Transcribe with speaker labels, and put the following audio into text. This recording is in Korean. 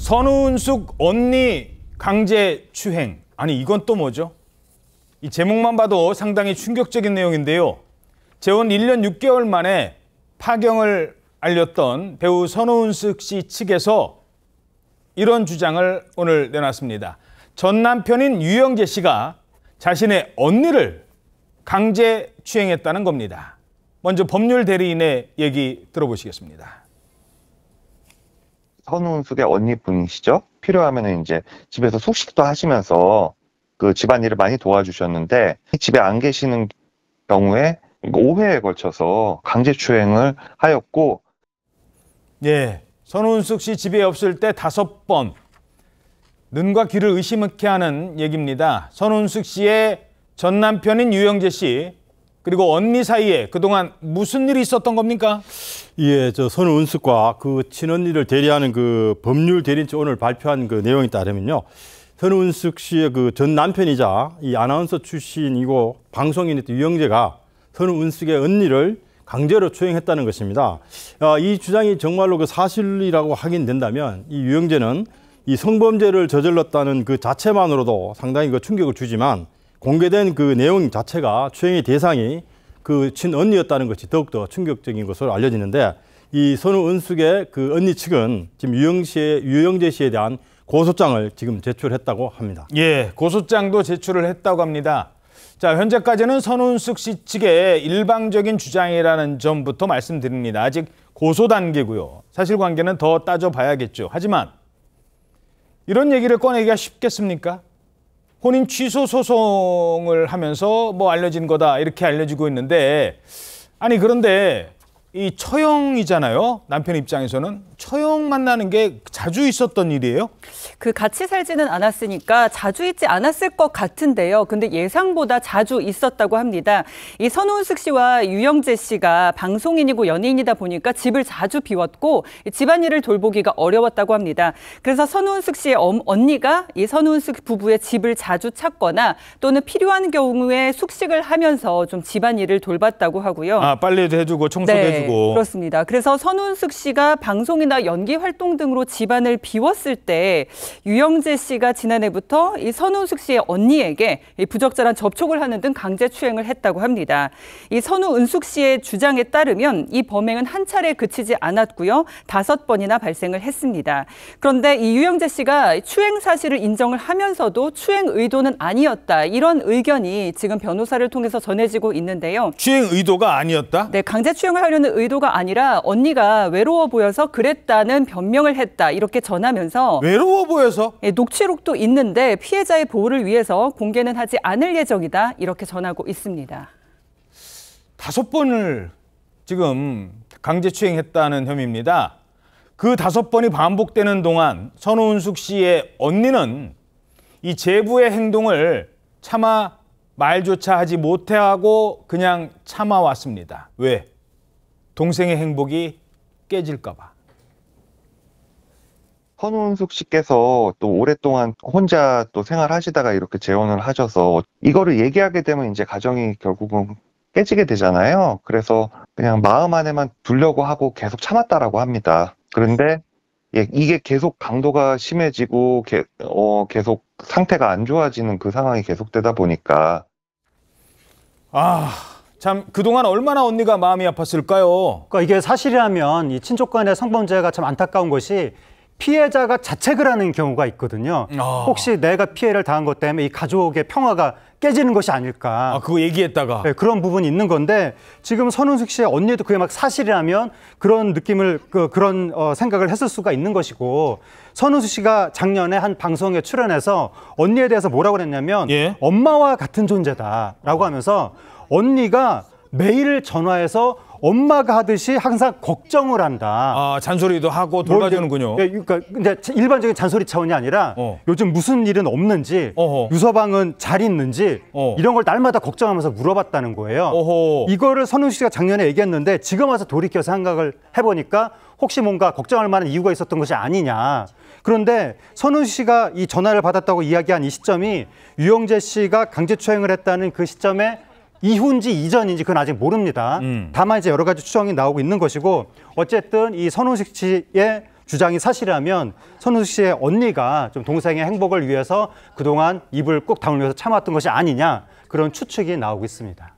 Speaker 1: 선우은숙 언니 강제추행. 아니 이건 또 뭐죠? 이 제목만 봐도 상당히 충격적인 내용인데요. 재혼 1년 6개월 만에 파경을 알렸던 배우 선우은숙 씨 측에서 이런 주장을 오늘 내놨습니다. 전 남편인 유영재 씨가 자신의 언니를 강제추행했다는 겁니다. 먼저 법률 대리인의 얘기 들어보시겠습니다.
Speaker 2: 선우은숙의 언니분이시죠? 필요하면 이제 집에서 숙식도 하시면서 그 집안일을 많이 도와주셨는데 집에 안 계시는 경우에 5회에 걸쳐서 강제추행을 하였고,
Speaker 1: 예, 선우은숙 씨 집에 없을 때 5번 눈과 귀를 의심케 하는 얘기입니다. 선우은숙 씨의 전 남편인 유영재 씨 그리고 언니 사이에 그동안 무슨 일이 있었던 겁니까?
Speaker 3: 예, 저 선우은숙과 그 친언니를 대리하는 그 법률 대리인 측 오늘 발표한 그 내용에 따르면요. 선우은숙 씨의 그 전 남편이자 이 아나운서 출신이고 방송인이었던 유영재가 선우은숙의 언니를 강제로 추행했다는 것입니다. 이 주장이 정말로 그 사실이라고 확인된다면 이 유영재는 이 성범죄를 저질렀다는 그 자체만으로도 상당히 그 충격을 주지만 공개된 그 내용 자체가 추행의 대상이 그 친언니였다는 것이 더욱더 충격적인 것으로 알려지는데, 이 선우은숙의 그 언니 측은 지금 유영재 씨에 대한 고소장을 지금 제출했다고 합니다.
Speaker 1: 예, 고소장도 제출을 했다고 합니다. 자, 현재까지는 선우은숙 씨 측의 일방적인 주장이라는 점부터 말씀드립니다. 아직 고소 단계고요. 사실관계는 더 따져봐야겠죠. 하지만 이런 얘기를 꺼내기가 쉽겠습니까? 혼인 취소 소송을 하면서 뭐 알려진 거다 이렇게 알려지고 있는데, 아니 그런데 이 처형이잖아요. 남편 입장에서는 처형 만나는 게 자주 있었던 일이에요?
Speaker 4: 그 같이 살지는 않았으니까 자주 있지 않았을 것 같은데요. 근데 예상보다 자주 있었다고 합니다. 이 선우은숙 씨와 유영재 씨가 방송인이고 연예인이다 보니까 집을 자주 비웠고 집안일을 돌보기가 어려웠다고 합니다. 그래서 선우은숙 씨의 언니가 이 선우은숙 부부의 집을 자주 찾거나 또는 필요한 경우에 숙식을 하면서 좀 집안일을 돌봤다고 하고요.
Speaker 1: 아, 빨래도 해주고 청소도 해주고.
Speaker 4: 그렇습니다. 그래서 선우은숙 씨가 방송이나 연기 활동 등으로 집안을 비웠을 때 유영재 씨가 지난해부터 이 선우은숙 씨의 언니에게 부적절한 접촉을 하는 등 강제추행을 했다고 합니다. 이 선우은숙 씨의 주장에 따르면 이 범행은 한 차례 그치지 않았고요. 5번이나 발생을 했습니다. 그런데 이 유영재 씨가 추행 사실을 인정을 하면서도 추행 의도는 아니었다. 이런 의견이 지금 변호사를 통해서 전해지고 있는데요.
Speaker 1: 추행 의도가 아니었다?
Speaker 4: 네, 강제추행을 하려는 의도가 아니라 언니가 외로워 보여서 그랬다는 변명을 했다. 이렇게 전하면서
Speaker 1: 외로워 보여서?
Speaker 4: 예, 녹취록도 있는데 피해자의 보호를 위해서 공개는 하지 않을 예정이다. 이렇게 전하고 있습니다.
Speaker 1: 5번을 지금 강제추행했다는 혐의입니다. 그 5번이 반복되는 동안 선우은숙 씨의 언니는 이 제부의 행동을 차마 말조차 하지 못하고 그냥 참아왔습니다. 왜? 동생의 행복이 깨질까 봐.
Speaker 2: 선우은숙 씨께서 또 오랫동안 혼자 또 생활하시다가 이렇게 재혼을 하셔서 이거를 얘기하게 되면 이제 가정이 결국은 깨지게 되잖아요. 그래서 그냥 마음 안에만 두려고 하고 계속 참았다라고 합니다. 그런데 이게 계속 강도가 심해지고 계속 상태가 안 좋아지는 그 상황이 계속되다 보니까
Speaker 1: 참 그동안 얼마나 언니가 마음이 아팠을까요?
Speaker 5: 그러니까 이게 사실이라면 이 친족 간의 성범죄가 참 안타까운 것이 피해자가 자책을 하는 경우가 있거든요. 혹시 내가 피해를 당한 것 때문에 이 가족의 평화가 깨지는 것이 아닐까.
Speaker 1: 그거 얘기했다가.
Speaker 5: 네, 그런 부분이 있는 건데 지금 선우은숙 씨의 언니도 그게 막 사실이라면 그런 느낌을 그런 생각을 했을 수가 있는 것이고, 선우은숙 씨가 작년에 한 방송에 출연해서 언니에 대해서 뭐라고 그랬냐면 엄마와 같은 존재다라고 하면서 언니가 매일 전화해서 엄마가 하듯이 항상 걱정을 한다.
Speaker 1: 잔소리도 하고 돌봐주는군요.
Speaker 5: 그러니까 근데 일반적인 잔소리 차원이 아니라 요즘 무슨 일은 없는지, 유서방은 잘 있는지 이런 걸 날마다 걱정하면서 물어봤다는 거예요. 이거를 선우은숙 씨가 작년에 얘기했는데 지금 와서 돌이켜 생각을 해보니까 혹시 뭔가 걱정할 만한 이유가 있었던 것이 아니냐. 그런데 선우은숙 씨가 이 전화를 받았다고 이야기한 이 시점이 유영재 씨가 강제추행을 했다는 그 시점에 이후인지 이전인지 그건 아직 모릅니다. 다만 이제 여러 가지 추정이 나오고 있는 것이고, 어쨌든 이 선우은숙 씨의 주장이 사실이라면 선우숙 씨의 언니가 좀 동생의 행복을 위해서 그동안 입을 꼭 다물면서 참았던 것이 아니냐 그런 추측이 나오고 있습니다.